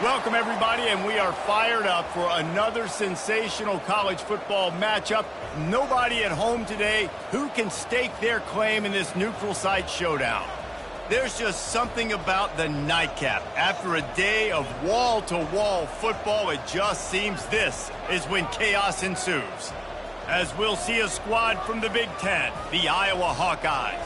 Welcome, everybody, and we are fired up for another sensational college football matchup. Nobody at home today who can stake their claim in this neutral site showdown. There's just something about the nightcap. After a day of wall-to-wall football, it just seems this is when chaos ensues. As we'll see a squad from the Big Ten, the Iowa Hawkeyes,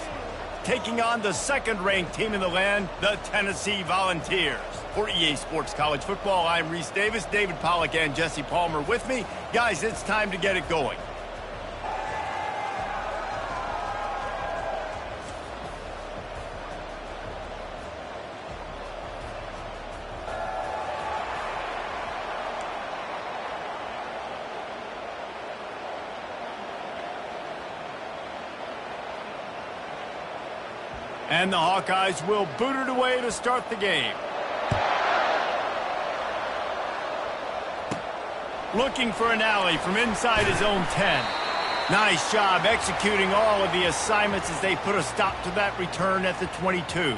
taking on the second-ranked team in the land, the Tennessee Volunteers. For EA Sports College Football, I'm Reese Davis, David Pollack, and Jesse Palmer with me. Guys, it's time to get it going. And the Hawkeyes will boot it away to start the game. Looking for an alley from inside his own 10. Nice job executing all of the assignments as they put a stop to that return at the 22.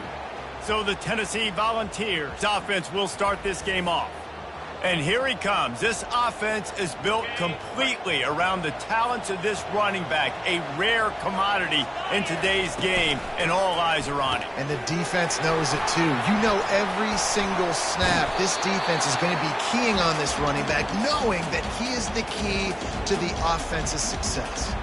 So the Tennessee Volunteers offense will start this game off. And here he comes. This offense is built completely around the talents of this running back, a rare commodity in today's game, and all eyes are on it. And the defense knows it too. You know every single snap, this defense is going to be keying on this running back, knowing that he is the key to the offense's success.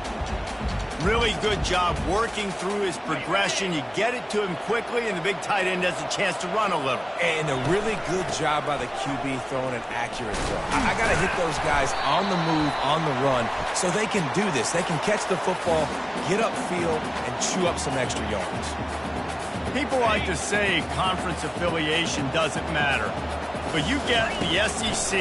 Really good job working through his progression. You get it to him quickly, and the big tight end has a chance to run a little. And a really good job by the QB throwing an accurate throw. I got to hit those guys on the move, on the run, so they can do this. They can catch the football, get upfield, and chew up some extra yards. People like to say conference affiliation doesn't matter. But you get the SEC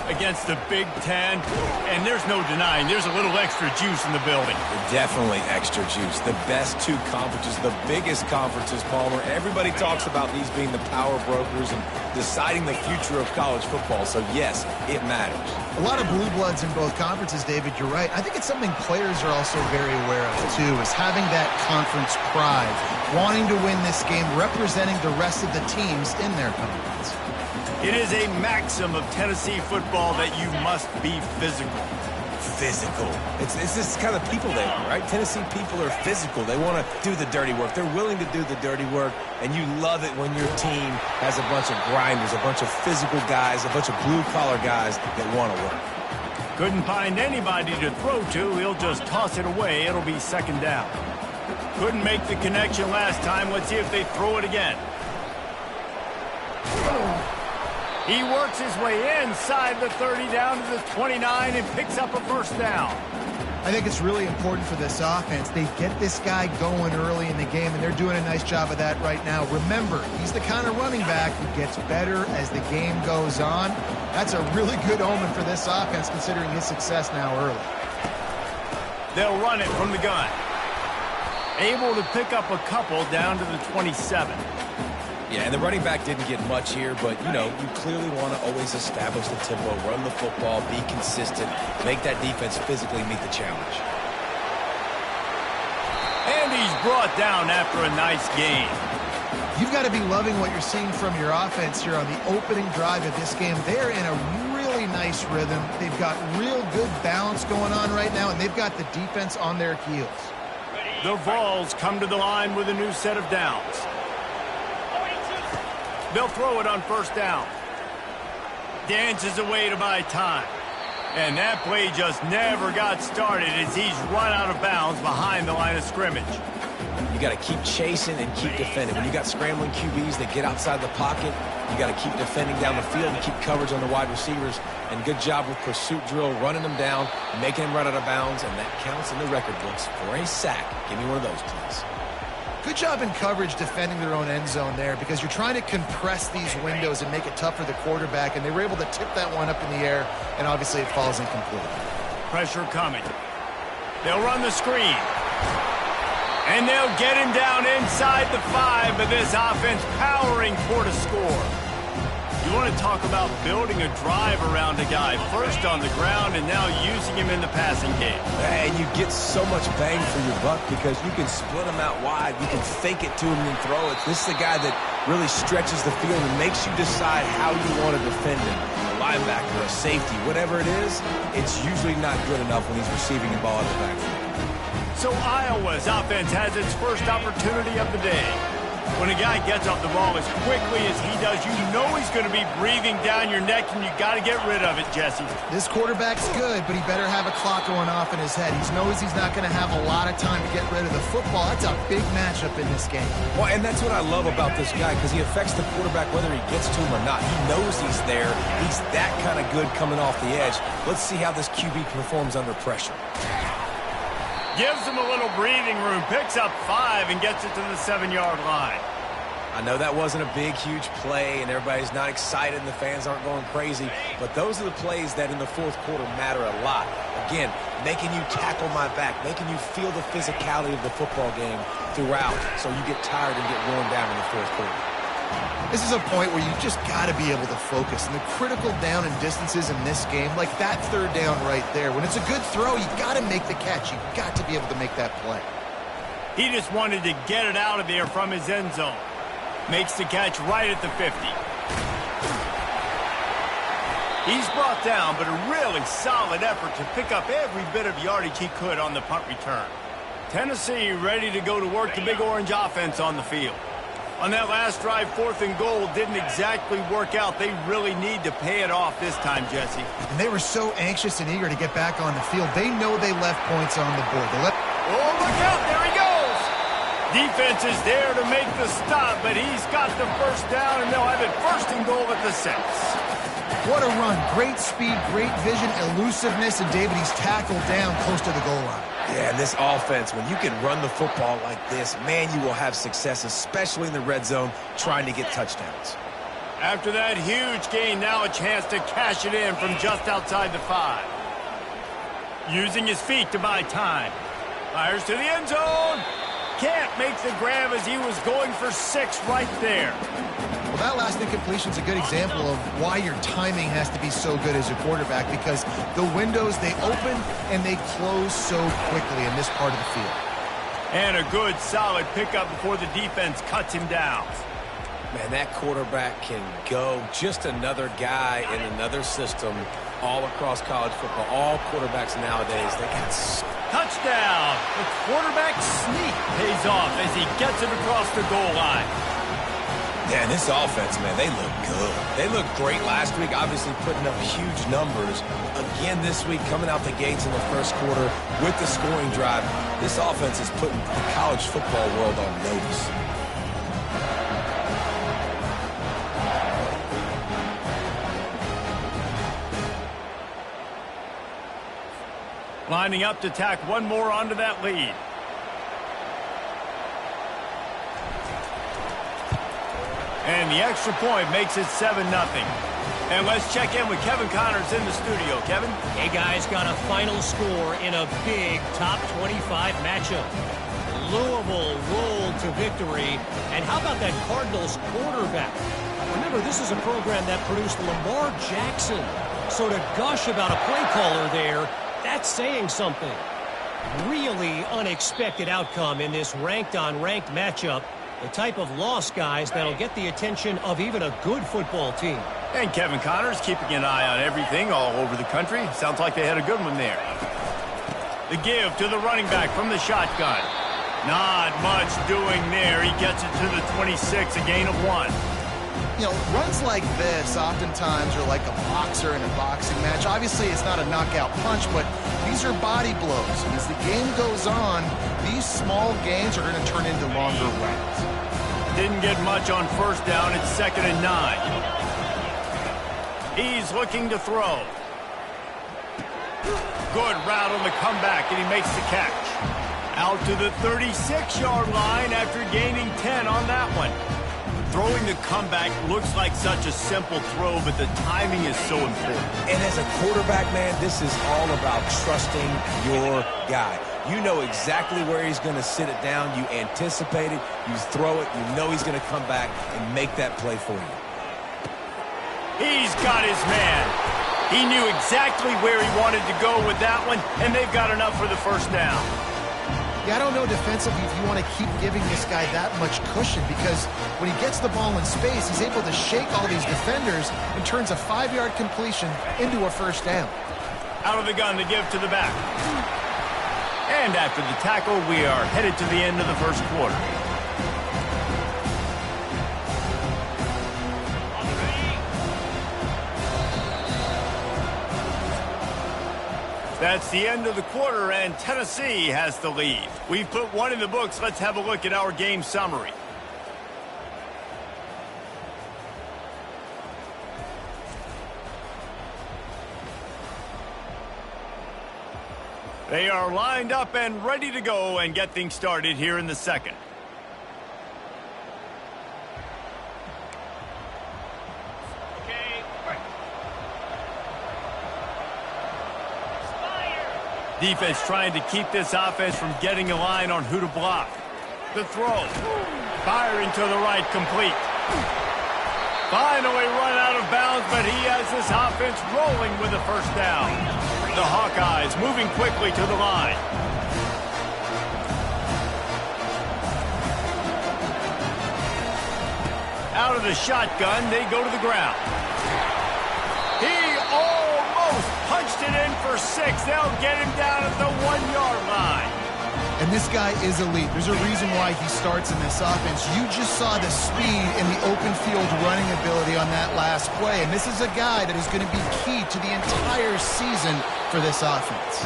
against the Big Ten, and there's no denying there's a little extra juice in the building. Definitely extra juice. The best two conferences, the biggest conferences, Palmer. Everybody talks about these being the power brokers and deciding the future of college football. So, yes, it matters. A lot of blue bloods in both conferences, David. You're right. I think it's something players are also very aware of, too, is having that conference pride, wanting to win this game, representing the rest of the teams in their conference. It is a maxim of Tennessee football that you must be physical. Physical. It's this kind of people they are, right? Tennessee people are physical. They want to do the dirty work. They're willing to do the dirty work, and you love it when your team has a bunch of grinders, a bunch of physical guys, a bunch of blue-collar guys that want to work. Couldn't find anybody to throw to. He'll just toss it away. It'll be second down. Couldn't make the connection last time. Let's see if they throw it again. He works his way inside the 30 down to the 29 and picks up a first down. I think it's really important for this offense. They get this guy going early in the game, and they're doing a nice job of that right now. Remember, he's the kind of running back who gets better as the game goes on. That's a really good omen for this offense, considering his success now early. They'll run it from the gun. Able to pick up a couple down to the 27. Yeah, and the running back didn't get much here, but, you know, you clearly want to always establish the tempo, run the football, be consistent, make that defense physically meet the challenge. And he's brought down after a nice game. You've got to be loving what you're seeing from your offense here on the opening drive of this game. They're in a really nice rhythm. They've got real good balance going on right now, and they've got the defense on their heels. The Vols come to the line with a new set of downs. They'll throw it on first down. Dances away to buy time. And that play just never got started as he's run out of bounds behind the line of scrimmage. You got to keep chasing and keep defending. When you got scrambling QBs that get outside the pocket, you got to keep defending down the field and keep coverage on the wide receivers. And good job with pursuit drill, running them down, making them run out of bounds, and that counts in the record books for a sack. Give me one of those, please. Good job in coverage defending their own end zone there, because you're trying to compress these windows and make it tough for the quarterback, and they were able to tip that one up in the air, and obviously it falls incomplete. Pressure coming. They'll run the screen. And they'll get him down inside the 5, but this offense powering for the score. You want to talk about building a drive around a guy. First on the ground and now using him in the passing game. And you get so much bang for your buck because you can split him out wide. You can fake it to him and throw it. This is the guy that really stretches the field and makes you decide how you want to defend him. A linebacker, a safety, whatever it is, it's usually not good enough when he's receiving the ball in the backfield. So Iowa's offense has its first opportunity of the day. When a guy gets off the ball as quickly as he does, you know he's going to be breathing down your neck, and you got to get rid of it, Jesse. This quarterback's good, but he better have a clock going off in his head. He knows he's not going to have a lot of time to get rid of the football. That's a big matchup in this game. Well, and that's what I love about this guy, because he affects the quarterback whether he gets to him or not. He knows he's there. He's that kind of good coming off the edge. Let's see how this QB performs under pressure. Gives him a little breathing room, picks up 5 and gets it to the 7-yard line. I know that wasn't a big, huge play, and everybody's not excited and the fans aren't going crazy, but those are the plays that in the fourth quarter matter a lot. Again, making you tackle my back, making you feel the physicality of the football game throughout so you get tired and get worn down in the fourth quarter. This is a point where you just got to be able to focus. And the critical down and distances in this game, like that third down right there, when it's a good throw, you got to make the catch. You got to be able to make that play. He just wanted to get it out of there from his end zone. Makes the catch right at the 50. He's brought down, but a really solid effort to pick up every bit of yardage he could on the punt return. Tennessee ready to go to work the Big Orange offense on the field. On that last drive, 4th and goal didn't exactly work out. They really need to pay it off this time, Jesse. And they were so anxious and eager to get back on the field. They know they left points on the board. Oh, look out. There he goes. Defense is there to make the stop, but he's got the first down, and they'll have it 1st and goal at the 6. What a run. Great speed, great vision, elusiveness, and David, he's tackled down close to the goal line. Yeah, and this offense, when you can run the football like this, man, you will have success, especially in the red zone, trying to get touchdowns. After that huge gain, now a chance to cash it in from just outside the 5. Using his feet to buy time. Fires to the end zone. Can't make the grab as he was going for 6 right there. Well, that last incompletion is a good example of why your timing has to be so good as a quarterback, because the windows, they open and they close so quickly in this part of the field. And a good, solid pickup before the defense cuts him down. Man, that quarterback can go. Just another guy in another system all across college football. All quarterbacks nowadays, they got... Touchdown! The quarterback sneak pays off as he gets it across the goal line. Yeah, and this offense, man, they look good. They looked great last week, obviously putting up huge numbers. Again this week, coming out the gates in the first quarter with the scoring drive. This offense is putting the college football world on notice. Lining up to tack one more onto that lead. And the extra point makes it 7-0. And let's check in with Kevin Connors in the studio. Kevin? Hey, guys, got a final score in a big top 25 matchup. Louisville rolled to victory. And how about that Cardinals quarterback? Remember, this is a program that produced Lamar Jackson. So to gush about a play caller there, that's saying something. Really unexpected outcome in this ranked-on-ranked matchup. The type of loss, guys, that'll get the attention of even a good football team. And Kevin Connors keeping an eye on everything all over the country. Sounds like they had a good one there. The give to the running back from the shotgun. Not much doing there. He gets it to the 26, a gain of 1. You know, runs like this oftentimes are like a boxer in a boxing match. Obviously, it's not a knockout punch, but these are body blows. And as the game goes on, these small gains are going to turn into longer rounds. Didn't get much on 1st down. It's 2nd and 9. He's looking to throw. Good route on the comeback, and he makes the catch. Out to the 36-yard line after gaining 10 on that one. Throwing the comeback looks like such a simple throw, but the timing is so important. And as a quarterback, man, this is all about trusting your guy. You know exactly where he's going to sit it down. You anticipate it. You throw it. You know he's going to come back and make that play for you. He's got his man. He knew exactly where he wanted to go with that one, and they've got enough for the first down. Yeah, I don't know defensively if you want to keep giving this guy that much cushion, because when he gets the ball in space, he's able to shake all these defenders and turns a 5-yard completion into a first down. Out of the gun to give to the back. And after the tackle, we are headed to the end of the first quarter. That's the end of the quarter, and Tennessee has the lead. We've put one in the books. Let's have a look at our game summary. They are lined up and ready to go and get things started here in the second. Defense trying to keep this offense from getting a line on who to block. The throw. Firing to the right, complete. Finally run out of bounds, but he has this offense rolling with a first down. The Hawkeyes moving quickly to the line. Out of the shotgun, they go to the ground. He almost punched it in for 6. They'll get him down at the 1-yard line. And this guy is elite. There's a reason why he starts in this offense. You just saw the speed and the open field running ability on that last play. And this is a guy that is going to be key to the entire season for this offense.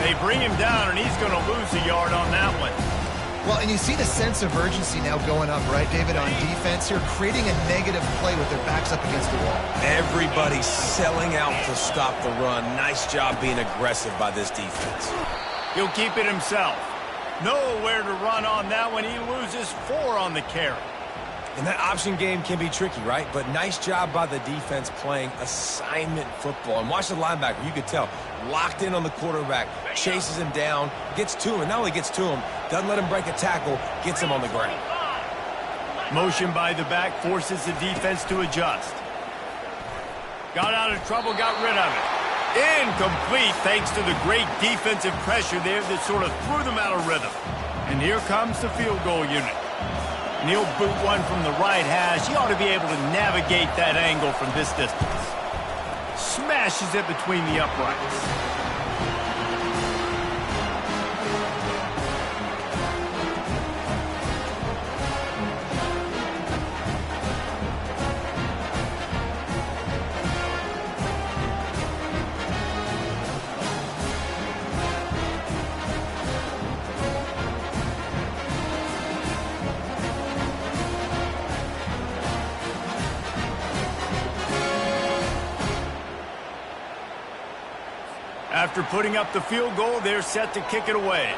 They bring him down, and he's going to lose a yard on that one. Well, and you see the sense of urgency now going up, right, David, on defense here, creating a negative play with their backs up against the wall. Everybody's selling out to stop the run. Nice job being aggressive by this defense. He'll keep it himself. Nowhere to run on that one. He loses 4 on the carry. And that option game can be tricky, right? But nice job by the defense playing assignment football. And watch the linebacker. You could tell. Locked in on the quarterback. Chases him down. Gets to him. And not only gets to him, doesn't let him break a tackle. Gets him on the ground. Motion by the back forces the defense to adjust. Got out of trouble. Got rid of it. Incomplete thanks to the great defensive pressure there that sort of threw them out of rhythm. And here comes the field goal unit. And he'll boot one from the right hash. He ought to be able to navigate that angle from this distance. Smashes it between the uprights. After putting up the field goal, they're set to kick it away.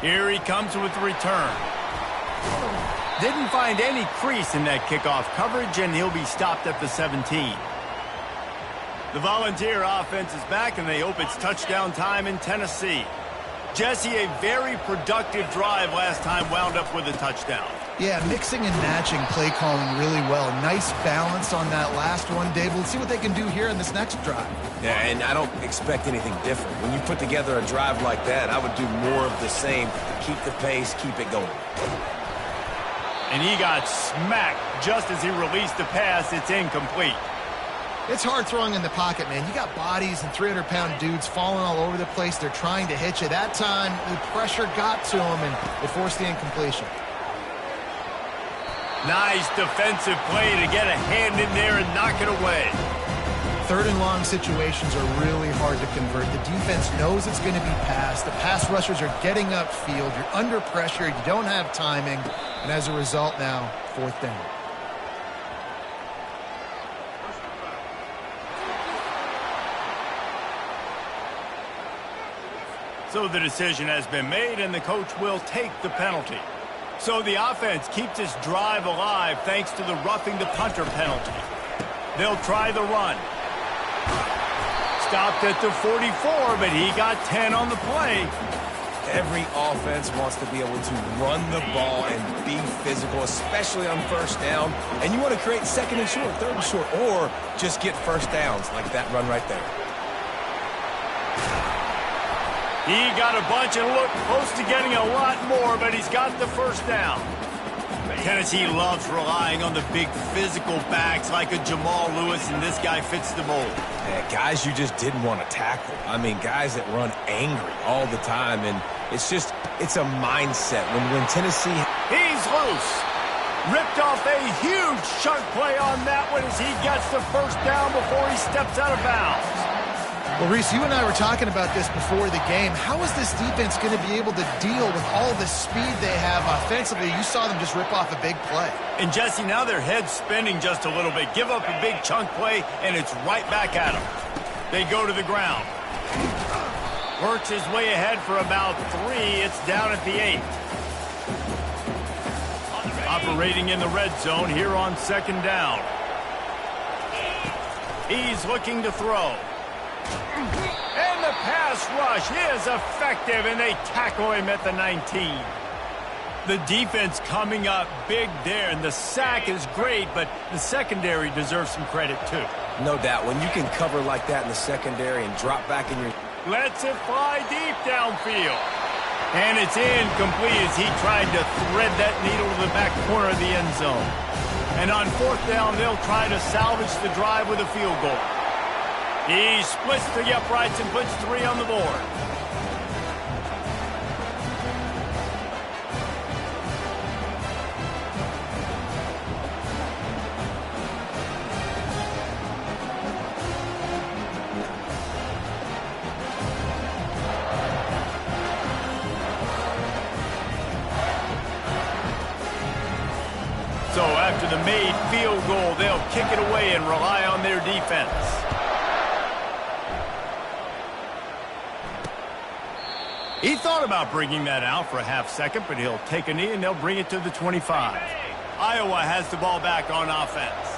Here he comes with the return. Didn't find any crease in that kickoff coverage, and he'll be stopped at the 17. The Volunteer offense is back, and they hope it's touchdown time in Tennessee. Jesse, a very productive drive last time wound up with a touchdown. Yeah, mixing and matching play calling really well. Nice balance on that last one, Dave. Let's see what they can do here in this next drive. Yeah, and I don't expect anything different. When you put together a drive like that, I would do more of the same. Keep the pace, keep it going. And he got smacked just as he released the pass. It's incomplete. It's hard throwing in the pocket, man. You got bodies and 300-pound dudes falling all over the place. They're trying to hit you. That time, the pressure got to him, and it forced the incompletion. Nice defensive play to get a hand in there and knock it away. 3rd and long situations are really hard to convert. The defense knows it's going to be passed. The pass rushers are getting upfield. You're under pressure. You don't have timing. And as a result now, 4th down. So the decision has been made, and the coach will take the penalty. So the offense keeps this drive alive thanks to the roughing the punter penalty. They'll try the run. Stopped at the 44, but he got 10 on the play. Every offense wants to be able to run the ball and be physical, especially on first down. And you want to create second and short, third and short, or just get first downs like that run right there. He got a bunch and looked close to getting a lot more, but he's got the first down. Tennessee loves relying on the big physical backs like a Jamal Lewis, and this guy fits the mold. Yeah, guys you just didn't want to tackle. I mean, guys that run angry all the time, and it's a mindset. When Tennessee... He's loose. Ripped off a huge chunk play on that one as he gets the first down before he steps out of bounds. Well, Reese, you and I were talking about this before the game. How is this defense going to be able to deal with all the speed they have offensively? You saw them just rip off a big play. And, Jesse, now their head's spinning just a little bit. Give up a big chunk play, and it's right back at them. They go to the ground. Works his way ahead for about 3. It's down at the 8. Operating in the red zone here on second down. He's looking to throw. And the pass rush is effective, and they tackle him at the 19. The defense coming up big there, and the sack is great, but the secondary deserves some credit too. No doubt. When you can cover like that in the secondary and drop back in your... Lets it fly deep downfield. And it's incomplete as he tried to thread that needle to the back corner of the end zone. And on fourth down, they'll try to salvage the drive with a field goal. He splits the uprights and puts 3 on the board. So after the made field goal, they'll kick it away and rely on their defense. He thought about bringing that out for a half second, but he'll take a knee and they'll bring it to the 25. Iowa has the ball back on offense.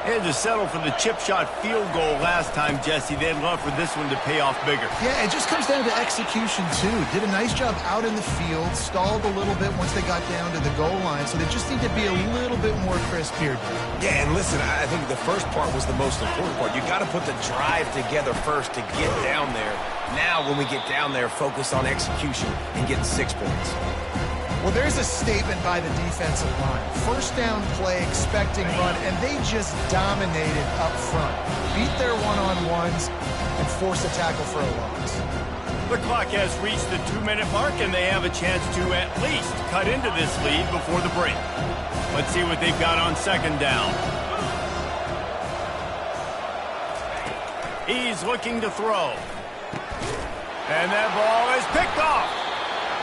They had to settle for the chip shot field goal last time, Jesse. They'd love for this one to pay off bigger. Yeah, it just comes down to execution, too. Did a nice job out in the field, stalled a little bit once they got down to the goal line, so they just need to be a little bit more crisp here. Yeah, and listen, I think the first part was the most important part. You got to put the drive together first to get down there. Now, when we get down there, focus on execution and getting 6 points. Well, there's a statement by the defensive line. First down play, expecting run, and they just dominated up front. Beat their one-on-ones and force a tackle for a loss. The clock has reached the 2-minute mark, and they have a chance to at least cut into this lead before the break. Let's see what they've got on second down. He's looking to throw. And that ball is picked off.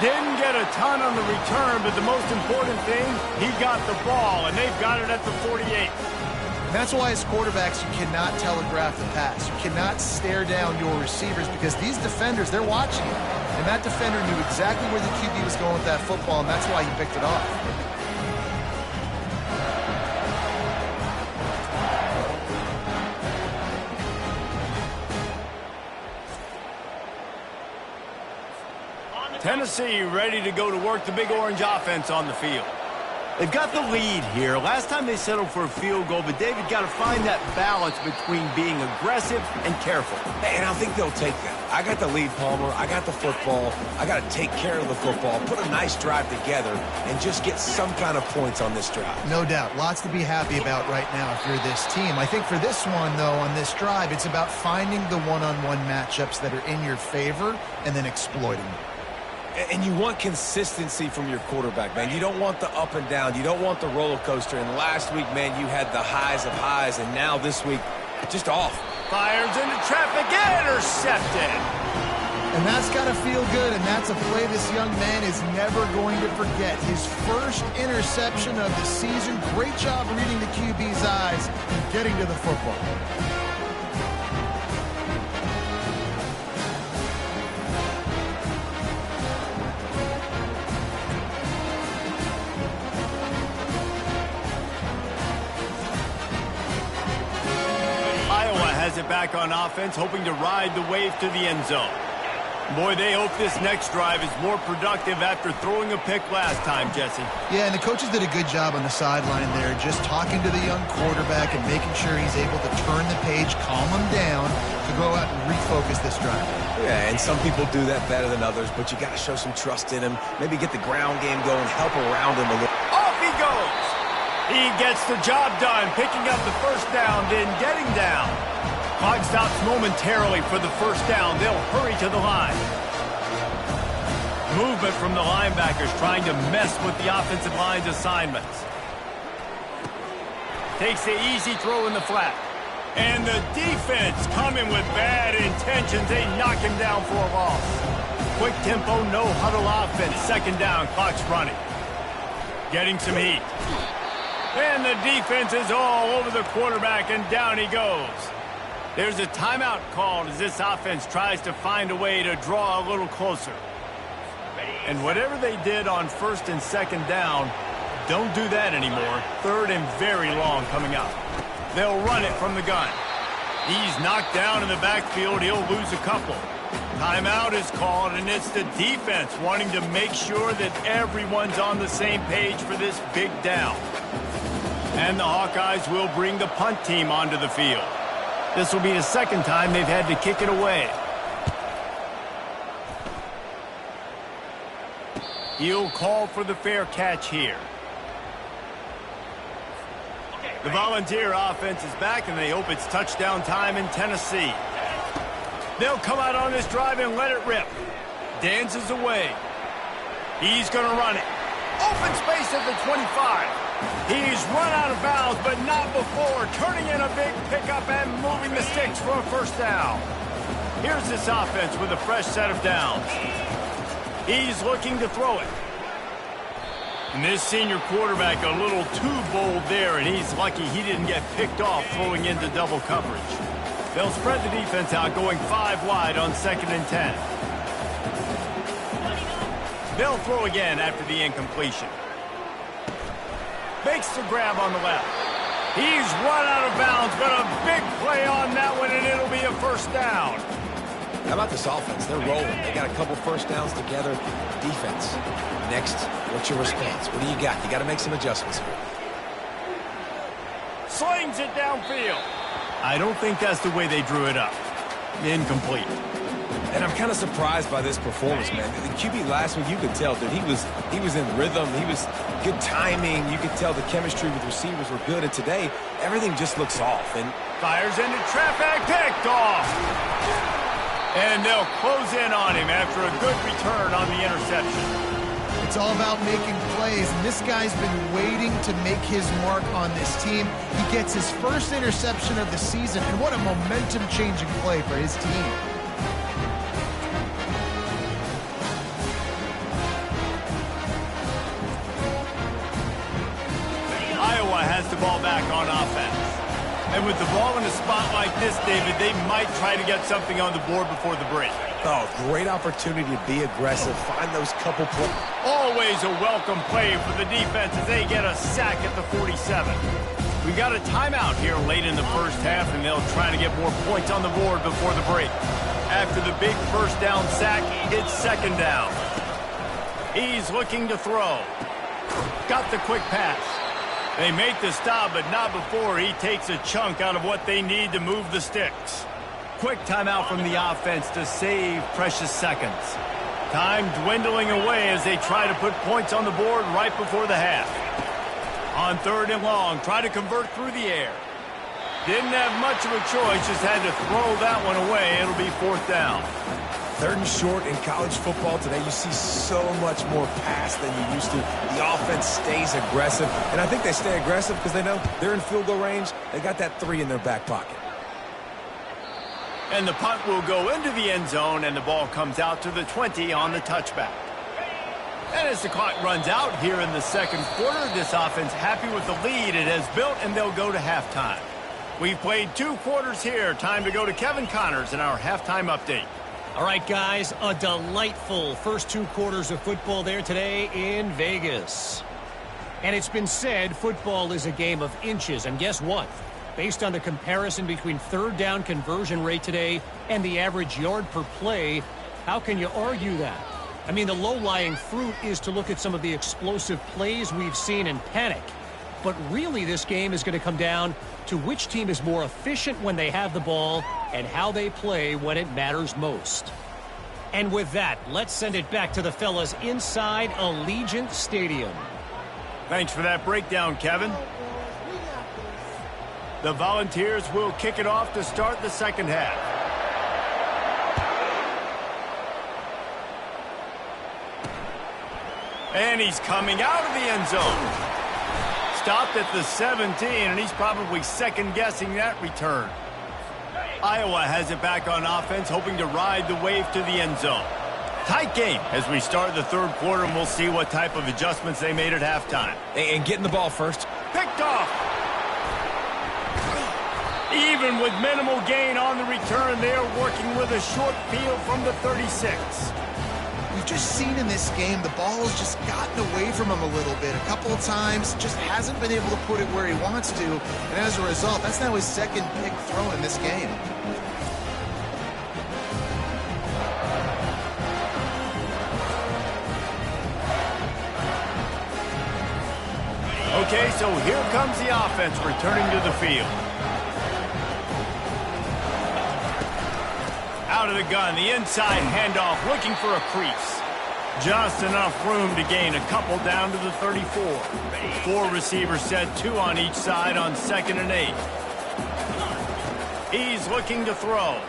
Didn't get a ton on the return, but the most important thing, he got the ball, and they've got it at the 48. And that's why as quarterbacks, you cannot telegraph the pass. You cannot stare down your receivers because these defenders, they're watching you. And that defender knew exactly where the QB was going with that football, and that's why he picked it off. Tennessee ready to go to work the big orange offense on the field. They've got the lead here. Last time they settled for a field goal, but David got to find that balance between being aggressive and careful. And I think they'll take that. I got the lead, Palmer. I got the football. I got to take care of the football, put a nice drive together, and just get some kind of points on this drive. No doubt. Lots to be happy about right now if you're this team. I think for this one, though, on this drive, it's about finding the one-on-one matchups that are in your favor and then exploiting them. And you want consistency from your quarterback, man. You don't want the up and down. You don't want the roller coaster. And last week, man, you had the highs of highs, and now this week, just off. Fires into traffic, intercepted. And that's got to feel good, and that's a play this young man is never going to forget. His first interception of the season. Great job reading the QB's eyes and getting to the football. Iowa has it back on offense, hoping to ride the wave to the end zone. Boy, they hope this next drive is more productive after throwing a pick last time, Jesse. Yeah, and the coaches did a good job on the sideline there, just talking to the young quarterback and making sure he's able to turn the page, calm him down, to go out and refocus this drive. Yeah, and some people do that better than others, but you got to show some trust in him. Maybe get the ground game going, help around him a little. Off he goes! He gets the job done, picking up the first down, then getting down. Clock stops momentarily for the first down. They'll hurry to the line. Movement from the linebackers trying to mess with the offensive line's assignments. Takes the easy throw in the flat. And the defense coming with bad intentions. They knock him down for a loss. Quick tempo, no huddle offense. Second down, clock's running. Getting some heat. And the defense is all over the quarterback, and down he goes. There's a timeout called as this offense tries to find a way to draw a little closer. And whatever they did on first and second down, don't do that anymore. Third and very long coming up. They'll run it from the gun. He's knocked down in the backfield. He'll lose a couple. Timeout is called, and it's the defense wanting to make sure that everyone's on the same page for this big down. And the Hawkeyes will bring the punt team onto the field. This will be the second time they've had to kick it away. He'll call for the fair catch here. The Volunteer offense is back, and they hope it's touchdown time in Tennessee. They'll come out on this drive and let it rip. Dances away. He's going to run it. Open space at the 25. He's run out of bounds, but not before. Turning in a big pickup and moving the sticks for a first down. Here's this offense with a fresh set of downs. He's looking to throw it. And this senior quarterback a little too bold there, and he's lucky he didn't get picked off throwing into double coverage. They'll spread the defense out, going 5 wide on 2nd and 10. They'll throw again after the incompletion. Makes the grab on the left. He's run out of bounds, but a big play on that one, and it'll be a first down. How about this offense? They're rolling. They got a couple first downs together. Defense. Next, what's your response? What do you got? You got to make some adjustments here. Slings it downfield. I don't think that's the way they drew it up. Incomplete. And I'm kind of surprised by this performance, man. The QB last week, you could tell that he was in rhythm. He was good timing. You could tell the chemistry with receivers were good. And today, everything just looks off. And fires into traffic, picked off. And they'll close in on him after a good return on the interception. It's all about making plays, and this guy's been waiting to make his mark on this team. He gets his first interception of the season, and what a momentum-changing play for his team. Iowa has the ball back on offense. And with the ball in a spot like this, David, they might try to get something on the board before the break. oh, great opportunity to be aggressive. Find those couple points. Always a welcome play for the defense as they get a sack at the 47. We've got a timeout here late in the first half, and they'll try to get more points on the board before the break. After the big first down sack, it's second down. He's looking to throw. Got the quick pass. They make the stop, but not before he takes a chunk out of what they need to move the sticks. Quick timeout from the offense to save precious seconds. Time dwindling away as they try to put points on the board right before the half. On third and long, try to convert through the air. Didn't have much of a choice, just had to throw that one away. It'll be fourth down. Third and short in college football today, you see so much more pass than you used to. The offense stays aggressive, and I think they stay aggressive because they know they're in field goal range. They got that 3 in their back pocket. And the punt will go into the end zone, and the ball comes out to the 20 on the touchback. And as the clock runs out here in the second quarter, this offense happy with the lead it has built, and they'll go to halftime. We've played 2 quarters here. Time to go to Kevin Connors in our halftime update. All right, guys, a delightful first 2 quarters of football there today in Vegas. And it's been said football is a game of inches, and guess what? Based on the comparison between third down conversion rate today and the average yard per play, How can you argue that? I mean, the low-lying fruit is to look at some of the explosive plays we've seen and panic. But really, this game is going to come down to which team is more efficient when they have the ball and how they play when it matters most. And with that, let's send it back to the fellas inside Allegiant Stadium. Thanks for that breakdown, Kevin. The Volunteers will kick it off to start the second half. And he's coming out of the end zone. Stopped at the 17, and he's probably second-guessing that return. Iowa has it back on offense, hoping to ride the wave to the end zone. Tight game as we start the third quarter, and we'll see what type of adjustments they made at halftime. And getting the ball first. Picked off. Even with minimal gain on the return, they are working with a short field from the 36. We've just seen in this game the ball has just gotten away from him a little bit. A couple of times, just hasn't been able to put it where he wants to. And as a result, that's now his second pick throw in this game. Okay, so here comes the offense returning to the field. Out of the gun, the inside handoff, looking for a crease. Just enough room to gain a couple down to the 34. 4 receivers set, 2 on each side on 2nd and 8. He's looking to throw.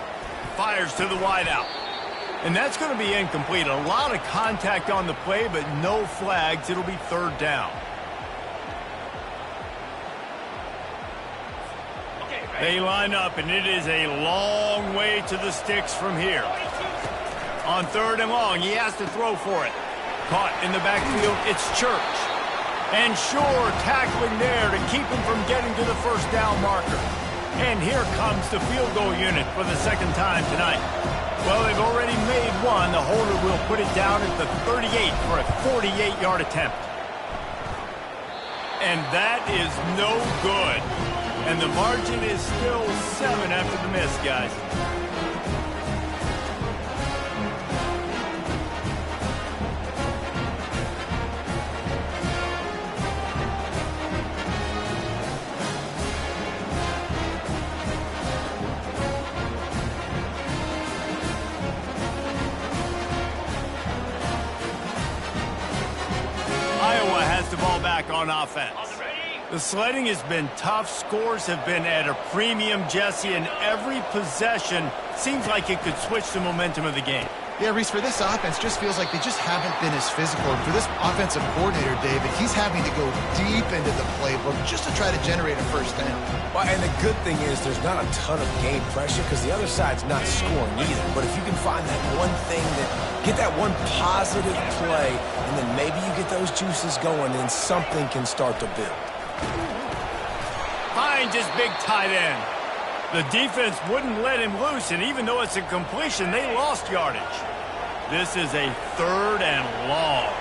Fires to the wideout. And that's going to be incomplete. A lot of contact on the play, but no flags. It'll be 3rd down. They line up, and it is a long way to the sticks from here. On 3rd and long, he has to throw for it. Caught in the backfield, it's Church. And Shore tackling there to keep him from getting to the 1st down marker. And here comes the field goal unit for the 2nd time tonight. Well, they've already made one. The holder will put it down at the 38 for a 48-yard attempt. And that is no good. And the margin is still 7 after the miss, guys. Iowa has the ball back on offense. The sledding has been tough. Scores have been at a premium, Jesse, and every possession seems like it could switch the momentum of the game. Yeah, Reese, for this offense, just feels like they just haven't been as physical. And for this offensive coordinator, David, he's having to go deep into the playbook just to try to generate a 1st down. Well, and the good thing is there's not a ton of game pressure because the other side's not scoring either. But if you can find that one thing, get that one positive play, and then maybe you get those juices going, then something can start to build. Finds his big tight end. The defense wouldn't let him loose, and even though it's a completion, they lost yardage. This is a 3rd and long.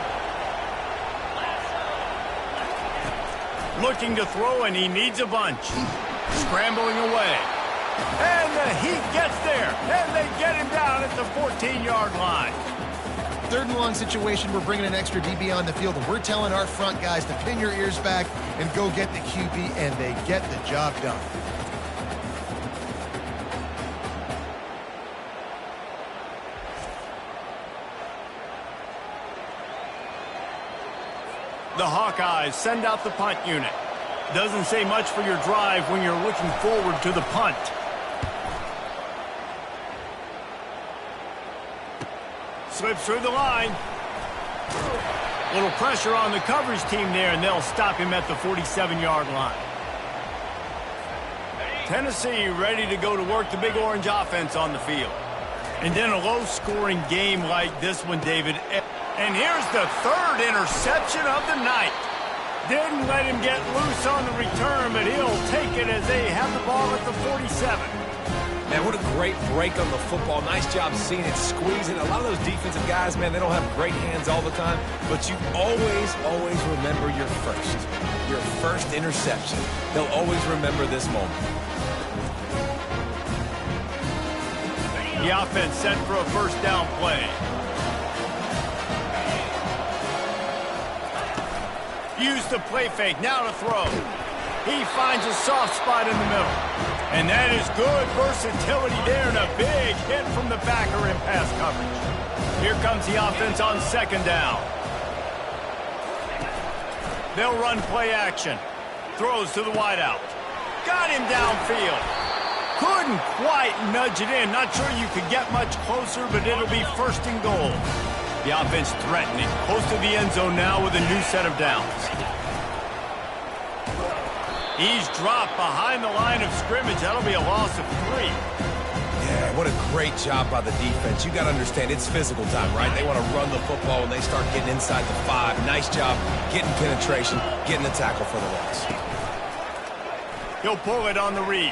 Looking to throw, and he needs a bunch. Scrambling away. And the Heat gets there, and they get him down at the 14-yard line. 3rd and long situation, we're bringing an extra DB on the field, and we're telling our front guys to pin your ears back and go get the QB, and they get the job done. The Hawkeyes send out the punt unit. Doesn't say much for your drive when you're looking forward to the punt. Slips through the line. Little pressure on the coverage team there, and they'll stop him at the 47-yard line. Tennessee ready to go to work the Big Orange offense on the field. And then a low-scoring game like this one, David. And here's the 3rd interception of the night. Didn't let him get loose on the return, but he'll take it as they have the ball at the 47. Man, what a great break on the football. Nice job seeing it squeezing. A lot of those defensive guys, man, they don't have great hands all the time, but you always remember your first interception. They'll always remember this moment. The offense set for a first down play. Use the play fake, now to throw. He finds a soft spot in the middle. And that is good versatility there and a big hit from the backer in pass coverage. Here comes the offense on second down. They'll run play action. Throws to the wideout. Got him downfield. Couldn't quite nudge it in. Not sure you could get much closer, but it'll be first and goal. The offense threatening. Close to the end zone now with a new set of downs. He's dropped behind the line of scrimmage. That'll be a loss of 3. Yeah, what a great job by the defense. You got to understand, it's physical time, right? They want to run the football when they start getting inside the 5. Nice job getting penetration, getting the tackle for the loss. He'll pull it on the read.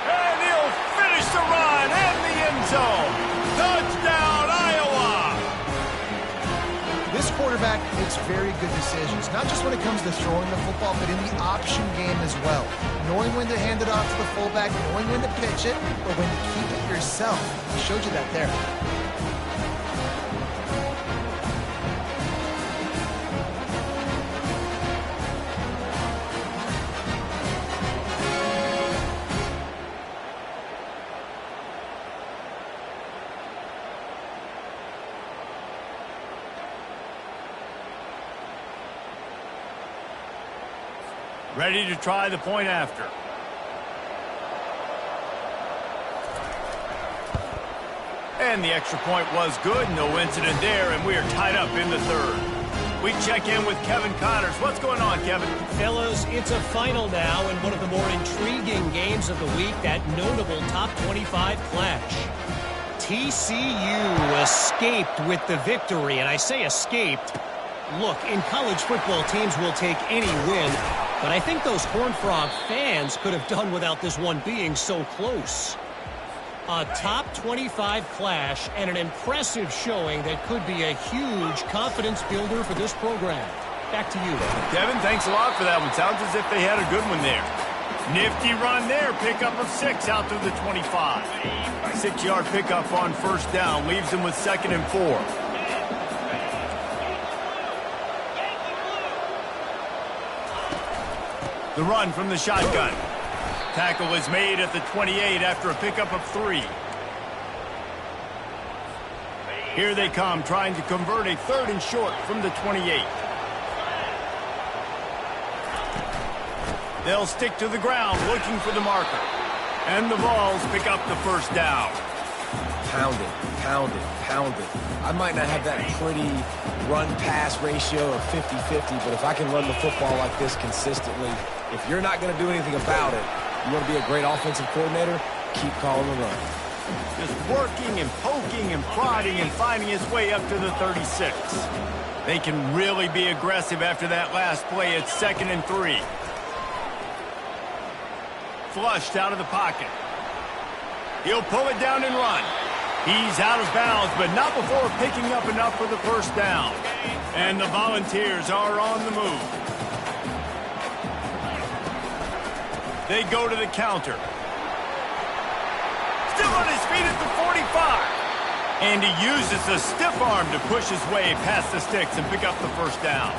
And he'll finish the run in the end zone. Touchdown, Iowa! This quarterback makes very good decisions, not just when it comes to throwing the football, but in the option game as well. Knowing when to hand it off to the fullback, knowing when to pitch it, or when to keep it yourself. I showed you that there. Ready to try the point after. And the extra point was good. No incident there, and we are tied up in the third. We check in with Kevin Connors. What's going on, Kevin? Fellas, it's a final now in one of the more intriguing games of the week, that notable top 25 clash. TCU escaped with the victory, and I say escaped. Look, in college football, teams will take any win, but I think those Horned Frog fans could have done without this one being so close. A top 25 clash and an impressive showing that could be a huge confidence builder for this program. Back to you. Kevin, thanks a lot for that one. Sounds as if they had a good one there. Nifty run there. Pickup of 6 out to the 25. 6-yard pickup on first down. Leaves them with 2nd and 4. The run from the shotgun. Tackle is made at the 28 after a pickup of 3. Here they come, trying to convert a 3rd and short from the 28. They'll stick to the ground, looking for the marker. And the Vols pick up the first down. Pound it, pound it, pound it. I might not have that pretty run-pass ratio of 50-50, but if I can run the football like this consistently, if you're not going to do anything about it, you want to be a great offensive coordinator, keep calling the run. Just working and poking and prodding and finding his way up to the 36. They can really be aggressive after that last play. It's 2nd and 3. Flushed out of the pocket. He'll pull it down and run. He's out of bounds, but not before picking up enough for the first down. And the Volunteers are on the move. They go to the counter. Still on his feet at the 45. And he uses the stiff arm to push his way past the sticks and pick up the first down.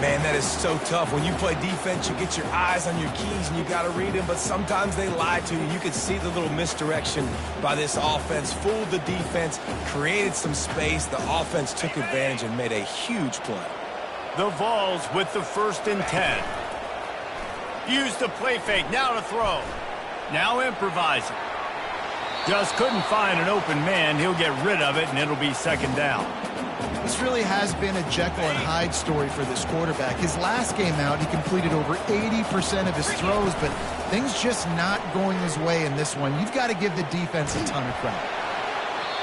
Man, that is so tough. When you play defense, you get your eyes on your keys and you got to read them, but sometimes they lie to you. You could see the little misdirection by this offense, fooled the defense, created some space. The offense took advantage and made a huge play. The Vols with the 1st and 10. Use the play fake, now to throw. Now improvising. Just couldn't find an open man. He'll get rid of it, and it'll be 2nd down. This really has been a Jekyll and Hyde story for this quarterback. His last game out, he completed over 80% of his throws, but things just not going his way in this one. You've got to give the defense a ton of credit.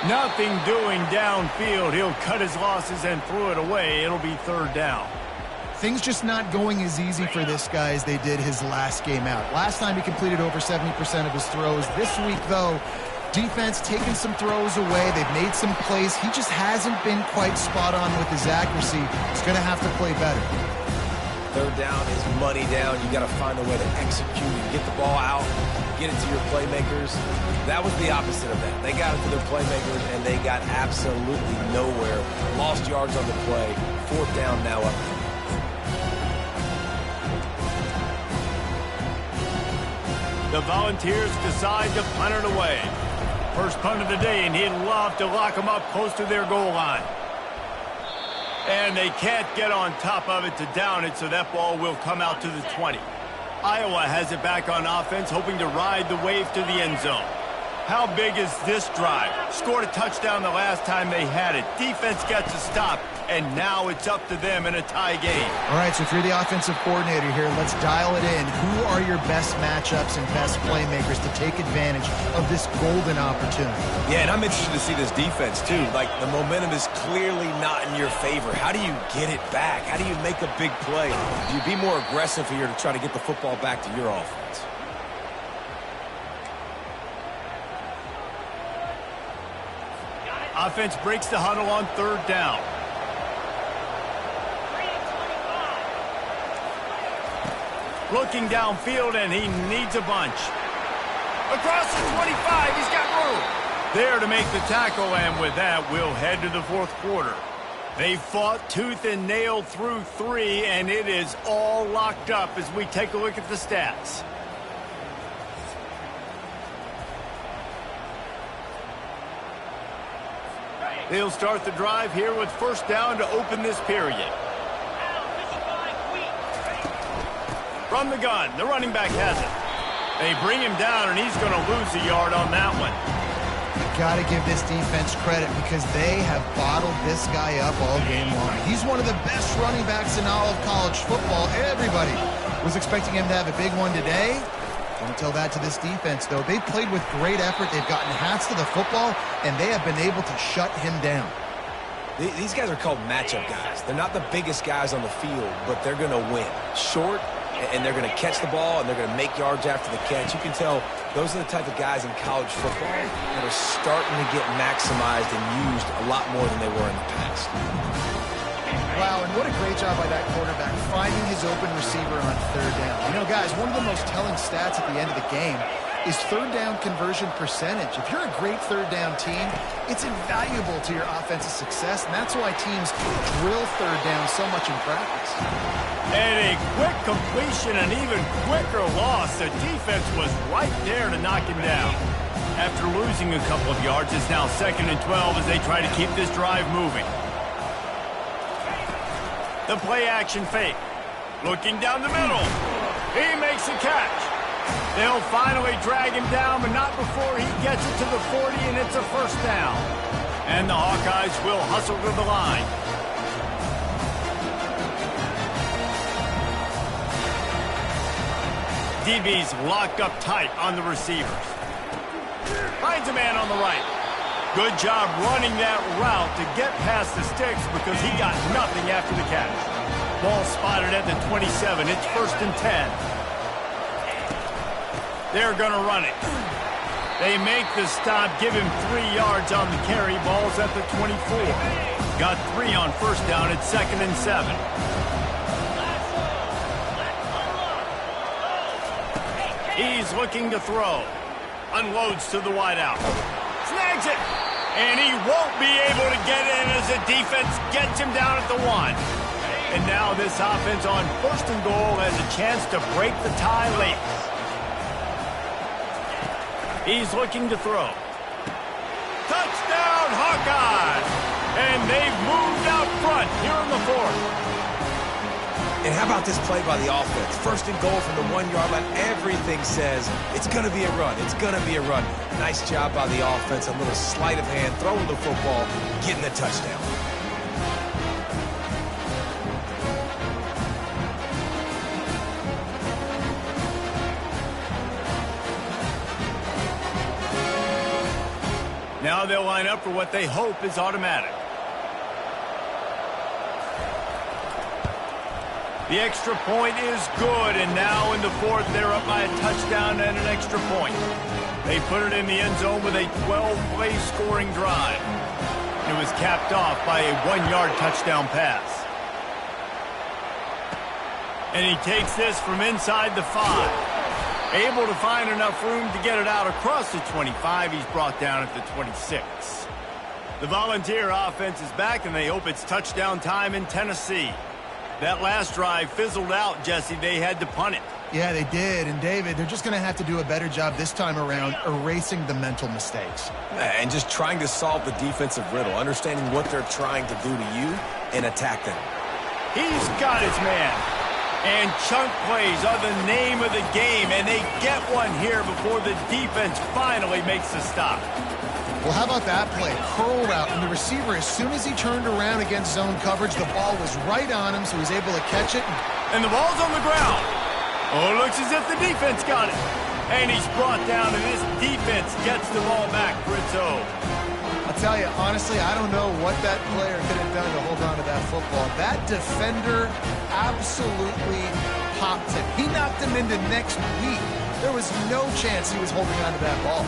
Nothing doing downfield. He'll cut his losses and throw it away. It'll be 3rd down. Things just not going as easy for this guy as they did his last game out. Last time he completed over 70% of his throws. This week, though, defense taking some throws away. They've made some plays. He just hasn't been quite spot on with his accuracy. He's going to have to play better. 3rd down is money down. You got to find a way to execute and get the ball out. get it to your playmakers. That was the opposite of that. They got it to their playmakers, and they got absolutely nowhere. Lost yards on the play. 4th down now up. The Volunteers decide to punt it away. First punt of the day, and he'd love to lock them up close to their goal line. And they can't get on top of it to down it, so that ball will come out to the 20. Iowa has it back on offense, hoping to ride the wave to the end zone. How big is this drive? Scored a touchdown the last time they had it. Defense gets a stop, and now it's up to them in a tie game. All right, so if you're the offensive coordinator here, let's dial it in. Who are your best matchups and best playmakers to take advantage of this golden opportunity? Yeah, and I'm interested to see this defense, too. Like, the momentum is clearly not in your favor. How do you get it back? How do you make a big play? Do you be more aggressive here to try to get the football back to your offense? Offense breaks the huddle on 3rd down. Looking downfield, and he needs a bunch. Across the 25, he's got room. There to make the tackle, and with that, we'll head to the 4th quarter. They fought tooth and nail through 3, and it is all locked up as we take a look at the stats. They'll start the drive here with 1st down to open this period. From the gun, the running back has it. They bring him down, and he's going to lose a yard on that one. You got to give this defense credit because they have bottled this guy up all game long. He's one of the best running backs in all of college football. Everybody was expecting him to have a big one today. Don't tell that to this defense, though. They played with great effort. They've gotten hats to the football, and they have been able to shut him down. These guys are called matchup guys. They're not the biggest guys on the field, but they're going to win. Short, and they're going to catch the ball, and they're going to make yards after the catch. You can tell those are the type of guys in college football that are starting to get maximized and used a lot more than they were in the past. Wow, and what a great job by that quarterback, finding his open receiver on 3rd down. You know, guys, one of the most telling stats at the end of the game is 3rd down conversion percentage. If you're a great 3rd down team, it's invaluable to your offensive success, and that's why teams drill 3rd down so much in practice. And a quick completion, an even quicker loss. The defense was right there to knock him down. After losing a couple of yards, it's now 2nd and 12 as they try to keep this drive moving. The play-action fake. Looking down the middle. He makes a catch. They'll finally drag him down, but not before he gets it to the 40, and it's a 1st down. And the Hawkeyes will hustle to the line. DB's locked up tight on the receivers. Finds a man on the right. Good job running that route to get past the sticks because he got nothing after the catch. Ball spotted at the 27. It's 1st and 10. They're going to run it. They make the stop, give him 3 yards on the carry. Ball's at the 24. Got 3 on 1st down. It's 2nd and 7. He's looking to throw. Unloads to the wideout. Snags it. And he won't be able to get in as the defense gets him down at the 1. And now this offense on 1st and goal has a chance to break the tie late. He's looking to throw. Touchdown, Hawkeyes! And they've moved out front here in the 4th. And how about this play by the offense? 1st and goal from the 1-yard line. Everything says it's going to be a run. It's going to be a run. Nice job by the offense. A little sleight of hand, throwing the football, getting the touchdown. Now they'll line up for what they hope is automatic. The extra point is good, and now in the 4th, they're up by a touchdown and an extra point. They put it in the end zone with a 12-play scoring drive. It was capped off by a 1-yard touchdown pass. And he takes this from inside the 5. Able to find enough room to get it out across the 25. He's brought down at the 26. The Volunteer offense is back, and they hope it's touchdown time in Tennessee. That last drive fizzled out, Jesse. They had to punt it. Yeah, they did. And, David, they're just going to have to do a better job this time around erasing the mental mistakes. And just trying to solve the defensive riddle, understanding what they're trying to do to you and attack them. He's got his man. And chunk plays are the name of the game, and they get one here before the defense finally makes the stop. Well, how about that play? Curl route, and the receiver, as soon as he turned around against zone coverage, the ball was right on him, so he's able to catch it. And the ball's on the ground. Oh, it looks as if the defense got it. And he's brought down, and this defense gets the ball back for its own. I'll tell you, honestly, I don't know what that player could have done to hold on to that football. That defender absolutely popped him. He knocked him into next week. There was no chance he was holding on to that ball.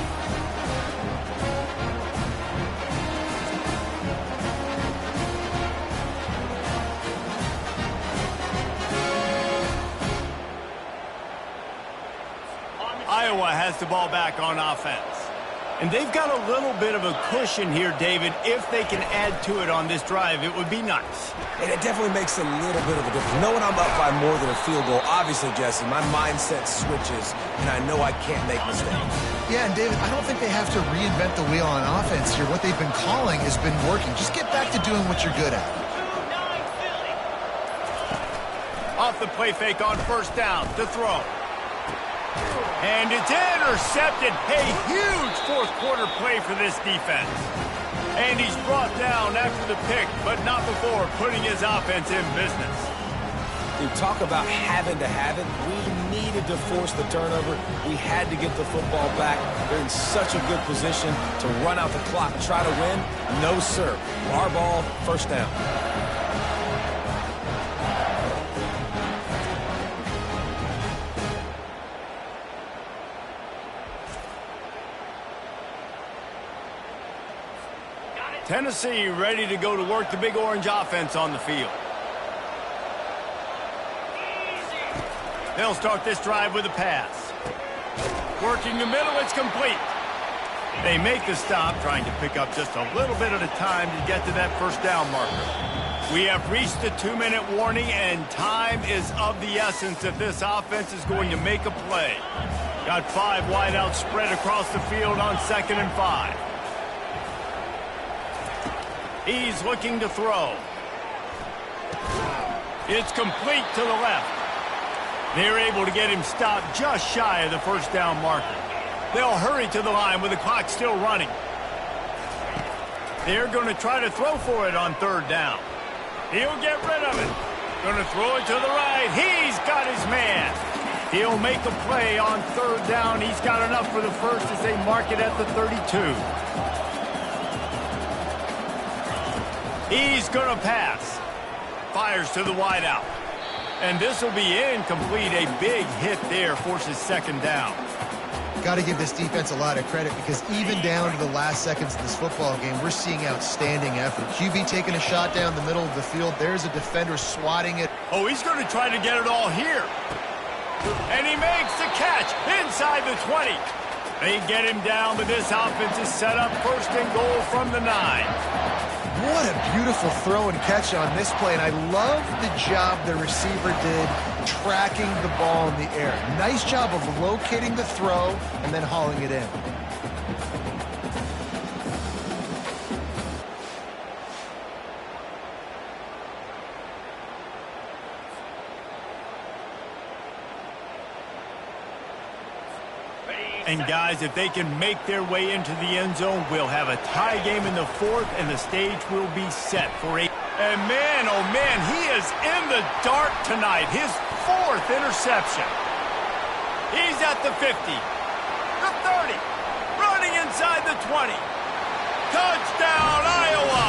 Iowa has the ball back on offense. And they've got a little bit of a cushion here, David. If they can add to it on this drive, it would be nice. And it definitely makes a little bit of a difference. Knowing I'm up by more than a field goal, obviously, Jesse, my mindset switches, and I know I can't make mistakes. Yeah, and David, I don't think they have to reinvent the wheel on offense here. What they've been calling has been working. Just get back to doing what you're good at. Off the play fake on first down to throw. And it's intercepted. A huge fourth-quarter play for this defense. And he's brought down after the pick, but not before putting his offense in business. You talk about having to have it. We needed to force the turnover. We had to get the football back. They're in such a good position to run out the clock, try to win. No, sir. Our ball, first down. Tennessee ready to go to work the Big Orange offense on the field. They'll start this drive with a pass. Working the middle, it's complete. They make the stop, trying to pick up just a little bit at a time to get to that first down marker. We have reached the 2-minute warning, and time is of the essence if this offense is going to make a play. Got 5 wideouts spread across the field on 2nd and 5. He's looking to throw. It's complete to the left. They're able to get him stopped just shy of the first down marker. They'll hurry to the line with the clock still running. They're going to try to throw for it on 3rd down. He'll get rid of it. Going to throw it to the right. He's got his man. He'll make a play on 3rd down. He's got enough for the first as they mark it at the 32. He's going to pass. Fires to the wideout. And this will be incomplete. A big hit there forces 2nd down. Got to give this defense a lot of credit because even down to the last seconds of this football game, we're seeing outstanding effort. QB taking a shot down the middle of the field. There's a defender swatting it. Oh, he's going to try to get it all here. And he makes the catch inside the 20. They get him down, but this offense is set up 1st and goal from the 9. What a beautiful throw and catch on this play, and I love the job the receiver did tracking the ball in the air. Nice job of locating the throw and then hauling it in. And guys, if they can make their way into the end zone, we'll have a tie game in the 4th, and the stage will be set for a... And man, oh man, he is in the dark tonight. His 4th interception. He's at the 50, the 30, running inside the 20. Touchdown, Iowa!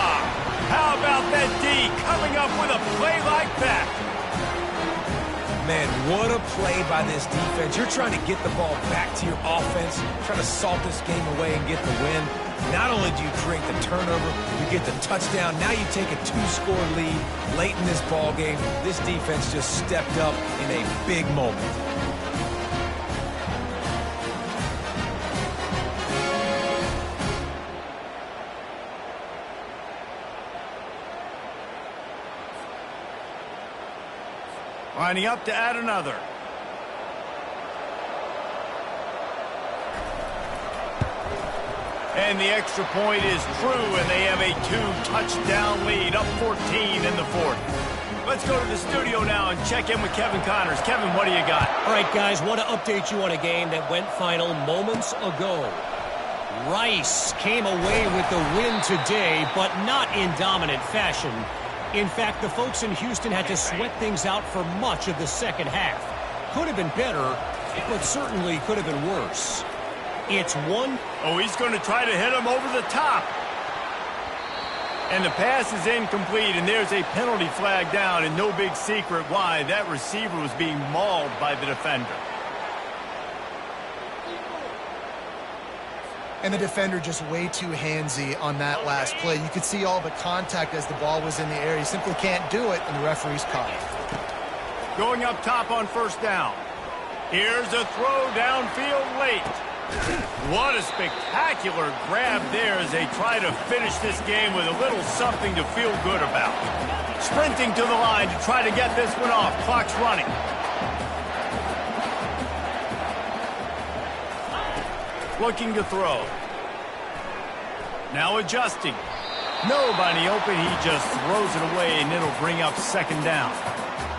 How about that D coming up with a play like that? Man, what a play by this defense. You're trying to get the ball back to your offense, trying to salt this game away and get the win. Not only do you create the turnover, you get the touchdown. Now you take a 2-score lead late in this ball game. This defense just stepped up in a big moment. Lining up to add another. And the extra point is true, and they have a 2-touchdown lead, up 14 in the fourth. Let's go to the studio now and check in with Kevin Connors. Kevin, what do you got? All right, guys, want to update you on a game that went final moments ago. Rice came away with the win today, but not in dominant fashion. In fact, the folks in Houston had to sweat things out for much of the second half. Could have been better, but certainly could have been worse. It's one. Oh, he's going to try to hit him over the top. And the pass is incomplete, and there's a penalty flag down, and no big secret why. That receiver was being mauled by the defender. And the defender just way too handsy on that last play. You could see all the contact as the ball was in the air. He simply can't do it, and the referee's caught it. Going up top on first down. Here's a throw downfield late. What a spectacular grab there as they try to finish this game with a little something to feel good about. Sprinting to the line to try to get this one off. Clock's running. Looking to throw. Now adjusting. Nobody open. He just throws it away, and it'll bring up second down.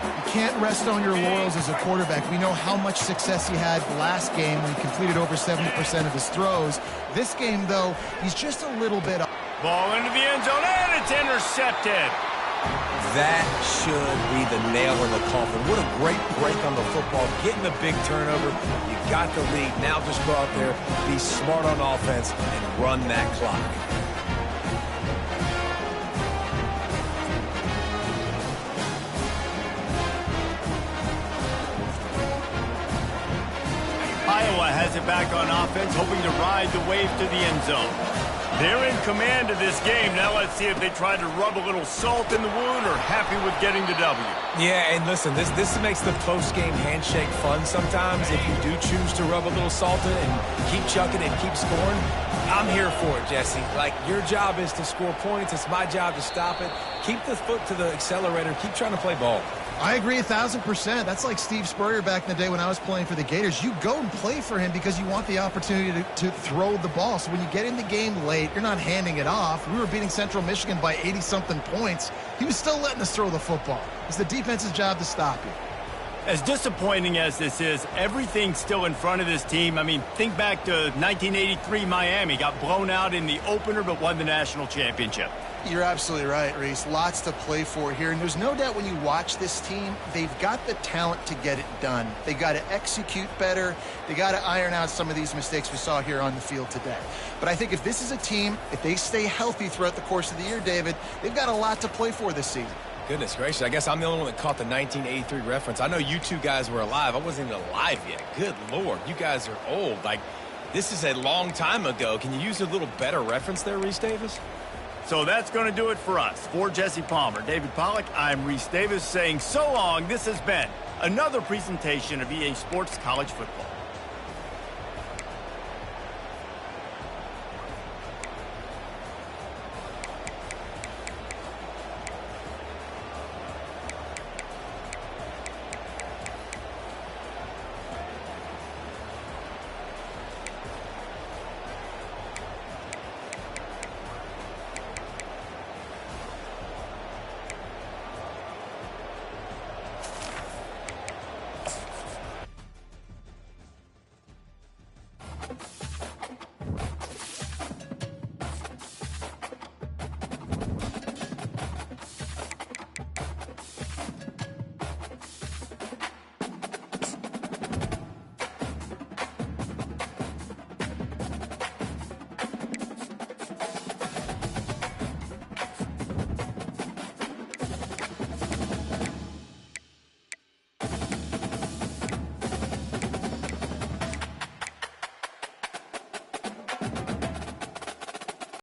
You can't rest on your laurels as a quarterback. We know how much success he had last game when he completed over 70% of his throws. This game, though, he's just a little bit off. Ball into the end zone, and it's intercepted. That should be the nail in the coffin. What a great break on the football. Getting the big turnover. You got the lead. Now just go out there, be smart on offense, and run that clock. Iowa has it back on offense, hoping to ride the wave to the end zone. They're in command of this game. Now let's see if they try to rub a little salt in the wound or happy with getting the W. Yeah, and listen, this makes the post-game handshake fun sometimes. If you do choose to rub a little salt in and keep chucking and keep scoring, I'm here for it, Jesse. Like, your job is to score points. It's my job to stop it. Keep the foot to the accelerator. Keep trying to play ball. I agree 1,000%. That's like Steve Spurrier back in the day when I was playing for the Gators. You go and play for him because you want the opportunity to throw the ball. So when you get in the game late, you're not handing it off. We were beating Central Michigan by 80-something points. He was still letting us throw the football. It's the defense's job to stop you. As disappointing as this is, everything's still in front of this team. I mean, think back to 1983 Miami. Got blown out in the opener but won the national championship. You're absolutely right, Reese. Lots to play for here. And there's no doubt when you watch this team, they've got the talent to get it done. They got to execute better. They got to iron out some of these mistakes we saw here on the field today. But I think if this is a team, if they stay healthy throughout the course of the year, David, they've got a lot to play for this season. Goodness gracious, I guess I'm the only one that caught the 1983 reference. I know you two guys were alive. I wasn't even alive yet. Good Lord, you guys are old. Like, this is a long time ago. Can you use a little better reference there, Reese Davis? So that's going to do it for us. For Jesse Palmer, David Pollack, I'm Reese Davis saying so long. This has been another presentation of EA Sports College Football.